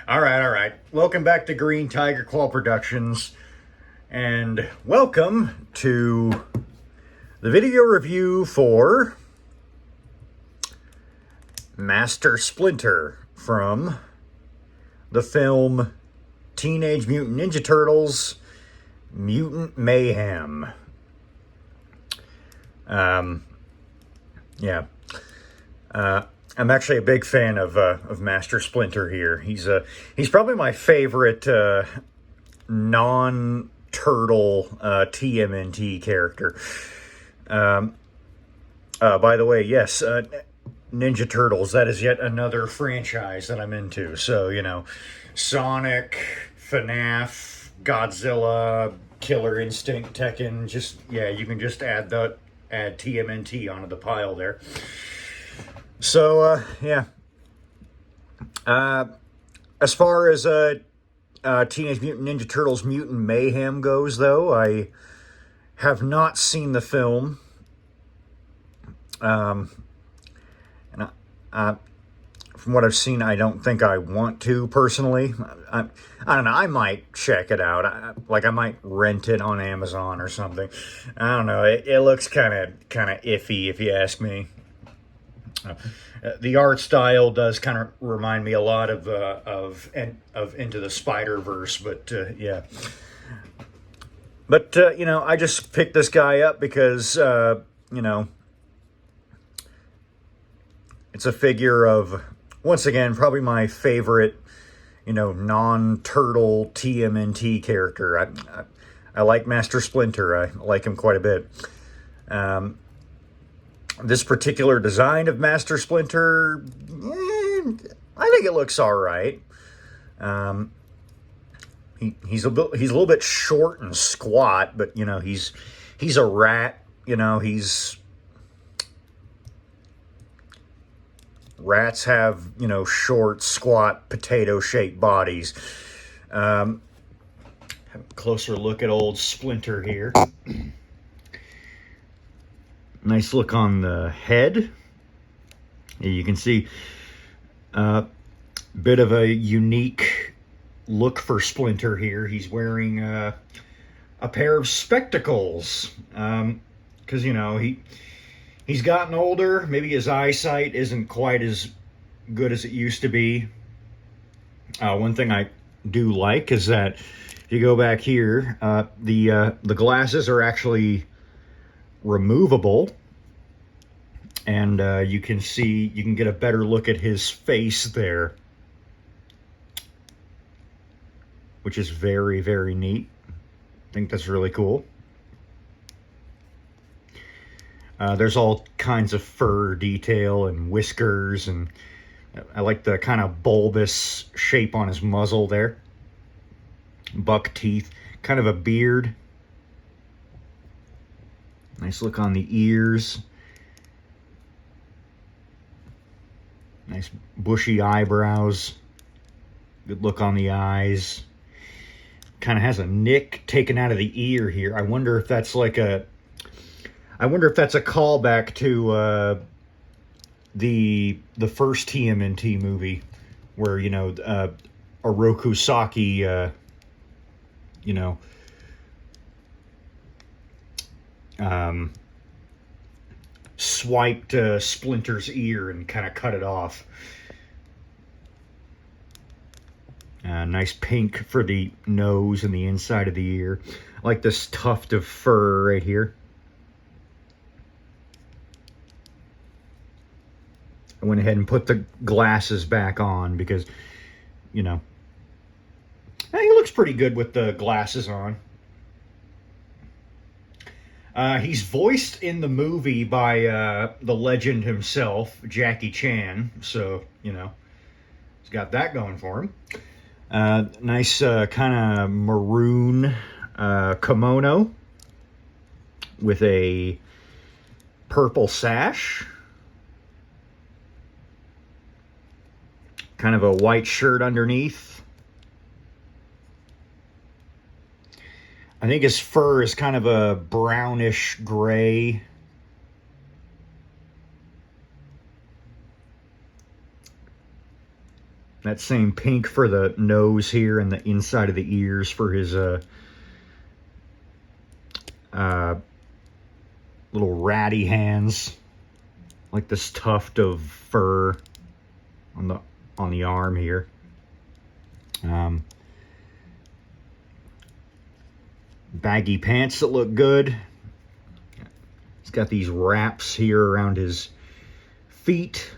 All right, all right. Welcome back to Green Tiger Claw Productions, and welcome to the video review for Master Splinter from the film Teenage Mutant Ninja Turtles Mutant Mayhem. Yeah. I'm actually a big fan of Master Splinter here. He's probably my favorite non-turtle TMNT character. By the way, yes, Ninja Turtles. That is yet another franchise that I'm into. So Sonic, FNAF, Godzilla, Killer Instinct, Tekken. You can just add TMNT onto the pile there. So, as far as Teenage Mutant Ninja Turtles Mutant Mayhem goes, though, I have not seen the film. And from what I've seen, I don't think I want to, personally. I don't know, I might check it out. I might rent it on Amazon or something. I don't know, it looks kind of iffy, if you ask me. The art style does kind of remind me a lot of Into the Spider-Verse, but yeah. But I just picked this guy up because it's a figure of, once again, probably my favorite non-turtle TMNT character. I like Master Splinter. I like him quite a bit. This particular design of Master Splinter, I think it looks all right. He's a little bit short and squat, but he's a rat. Rats have short, squat, potato-shaped bodies. Have a closer look at old Splinter here. Nice look on the head. You can see a bit of a unique look for Splinter here. He's wearing a pair of spectacles because he's gotten older. Maybe his eyesight isn't quite as good as it used to be. One thing I do like is that if you go back here, the glasses are actually removable, and you can get a better look at his face there, which is very, very neat. I think that's really cool. There's all kinds of fur detail and whiskers, and I like the kind of bulbous shape on his muzzle there. Buck teeth, kind of a beard. Nice look on the ears. Nice bushy eyebrows. Good look on the eyes. Kind of has a nick taken out of the ear here. I wonder if that's a callback to the first TMNT movie, where Oroku Saki swiped Splinter's ear and kind of cut it off. Nice pink for the nose and the inside of the ear. I like this tuft of fur right here. I went ahead and put the glasses back on because, he looks pretty good with the glasses on. He's voiced in the movie by the legend himself, Jackie Chan, so, he's got that going for him. Nice kind of maroon kimono with a purple sash. Kind of a white shirt underneath. I think his fur is kind of a brownish gray. that same pink for the nose here and the inside of the ears for his little ratty hands, like this tuft of fur on the arm here. Baggy pants that look good. He's got these wraps here around his feet,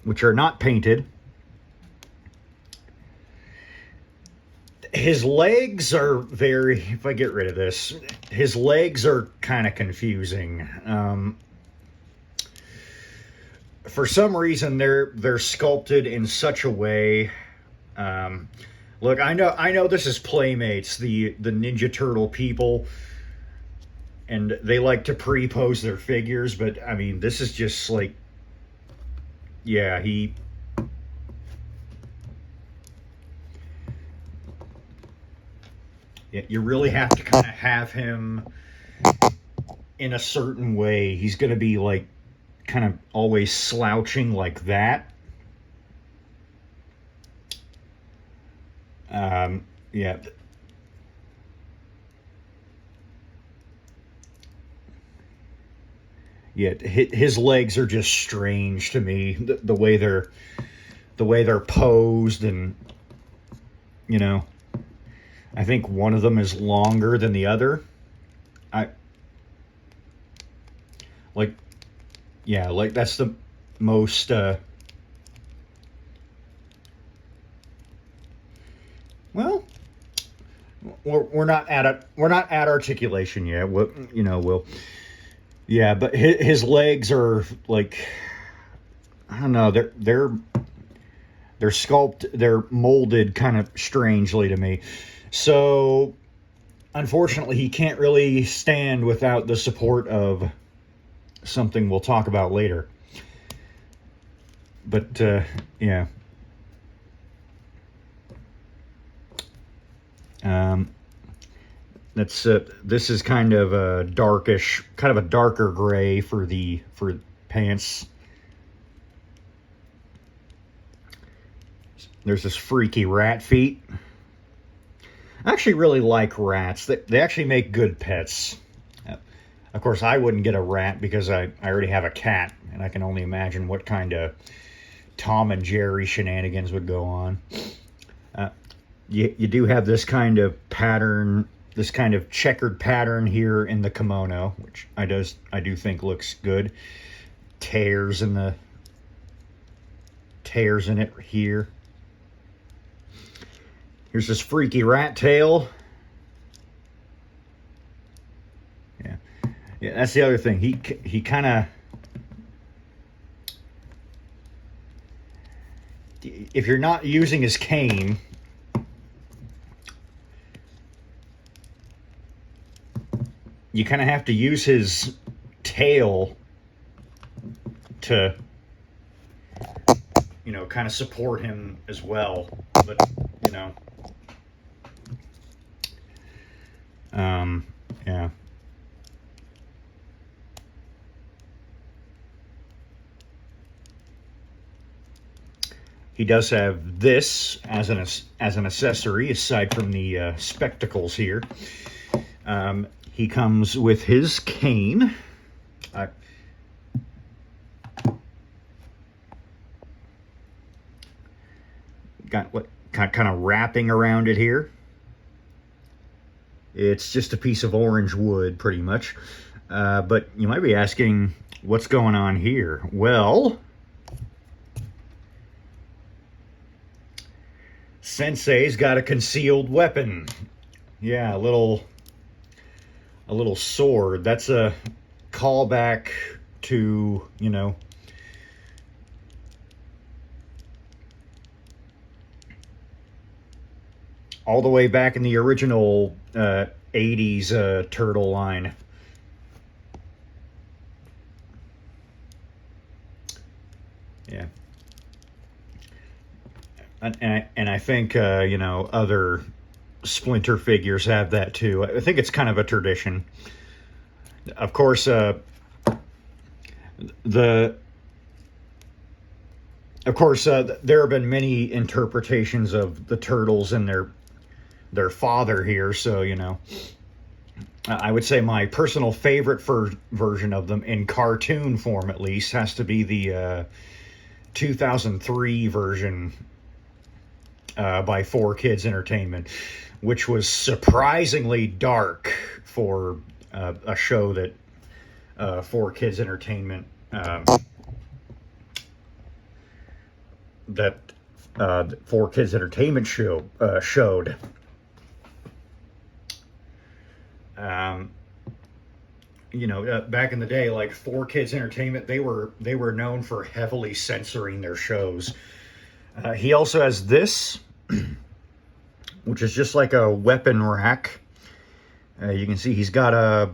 which are not painted. His legs are very, if I get rid of this, his legs are kind of confusing. For some reason, they're sculpted in such a way. Look, I know this is Playmates, the Ninja Turtle people, and they like to pre-pose their figures, but I mean, this is just like, yeah, you really have to kind of have him in a certain way. He's going to be like kind of always slouching like that. Yeah. Yeah, his legs are just strange to me. The way they're posed, and you know, I think one of them is longer than the other. Yeah, like that's the most well, we're not at articulation yet. Yeah, but his legs are like, I don't know, they're they're molded kind of strangely to me. So unfortunately, he can't really stand without the support of something we'll talk about later. But yeah. This is kind of a darkish, kind of a darker gray for pants. There's this freaky rat feet. I actually really like rats. They actually make good pets. Of course, I wouldn't get a rat because I already have a cat, and I can only imagine what kind of Tom and Jerry shenanigans would go on. You do have this kind of pattern, this kind of checkered pattern here in the kimono, which I do think looks good. Tears in it here. Here's this freaky rat tail. Yeah, that's the other thing. He kind of, if you're not using his cane, you kind of have to use his tail to, kind of support him as well. But, yeah. He does have this as an accessory, aside from the spectacles here. He comes with his cane. Got what kind of wrapping around it here. It's just a piece of orange wood, pretty much. But you might be asking, what's going on here? Well, Sensei's got a concealed weapon. Yeah, a little sword. That's a callback to, all the way back in the original 80s Turtle line. Yeah. And I think, other Splinter figures have that too. I think it's kind of a tradition. Of course, the of course, there have been many interpretations of the Turtles and their father here, so, you know, I would say my personal favorite version of them, in cartoon form at least, has to be the 2003 version by 4Kids Entertainment, which was surprisingly dark for a show that 4Kids Entertainment that 4Kids Entertainment showed. You know, back in the day, like 4Kids Entertainment, they were known for heavily censoring their shows. He also has this, which is just like a weapon rack. You can see he's got a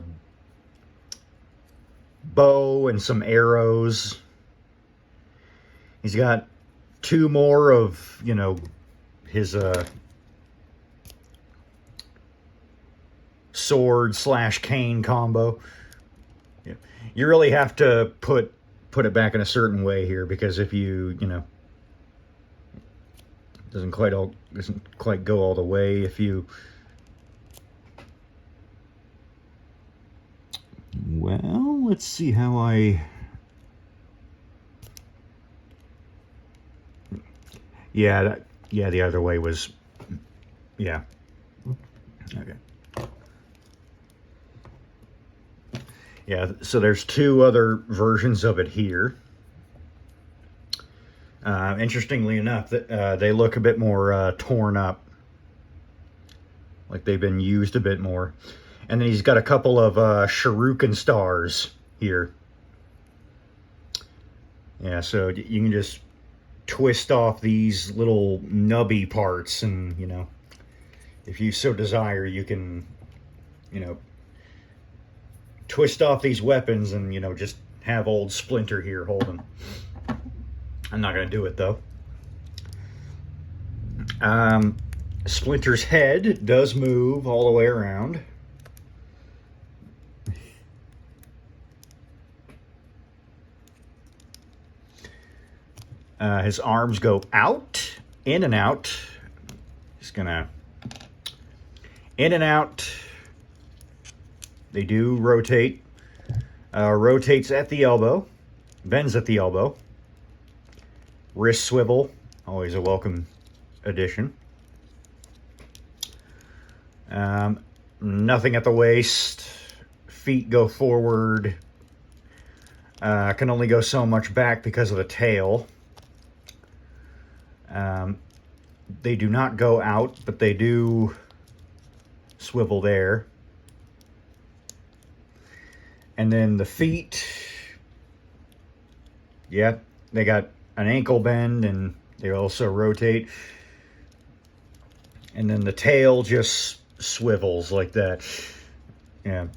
bow and some arrows. He's got two more of, you know, his sword / cane combo. Yeah. You really have to put it back in a certain way here, because if you know, doesn't quite go all the way. If you, well, let's see how yeah, the other way was, yeah. Okay. Yeah, so there's two other versions of it here. Interestingly enough, they look a bit more torn up, like they've been used a bit more. And then he's got a couple of shuriken stars here. Yeah, so you can just twist off these little nubby parts, and, you know, if you so desire, you can, you know, twist off these weapons and, you know, just have old Splinter here hold them. I'm not going to do it, though. Splinter's head does move all the way around. His arms go out, in and out. Just gonna in and out. They do rotate. Rotates at the elbow, bends at the elbow. Wrist swivel, always a welcome addition. Nothing at the waist. Feet go forward. Can only go so much back because of the tail. They do not go out, but they do swivel there. And then the feet, yeah, they got an ankle bend, and they also rotate. And then the tail just swivels like that. Yeah.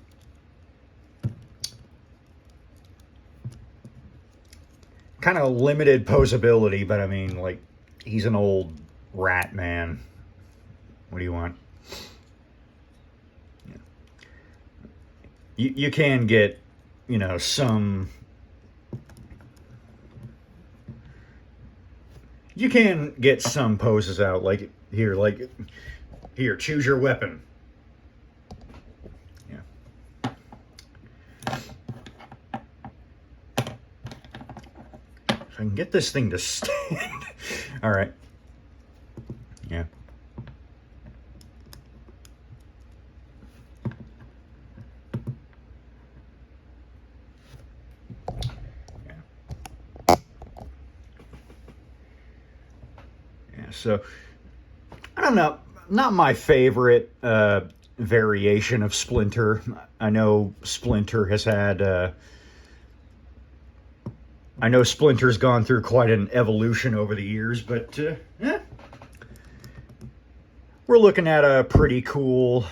Kind of limited posability, but I mean, like, he's an old rat man. What do you want? Yeah. You can get, you know, some... You can get some poses out, like here, choose your weapon. Yeah. If I can get this thing to stand. All right. Yeah. So, I don't know, not my favorite variation of Splinter. I know Splinter has had, I know Splinter's gone through quite an evolution over the years, but we're looking at a pretty cool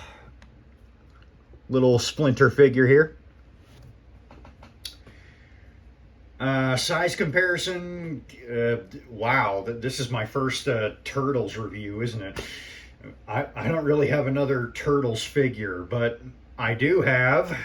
little Splinter figure here. Size comparison, wow, this is my first Turtles review, isn't it? I don't really have another Turtles figure, but I do have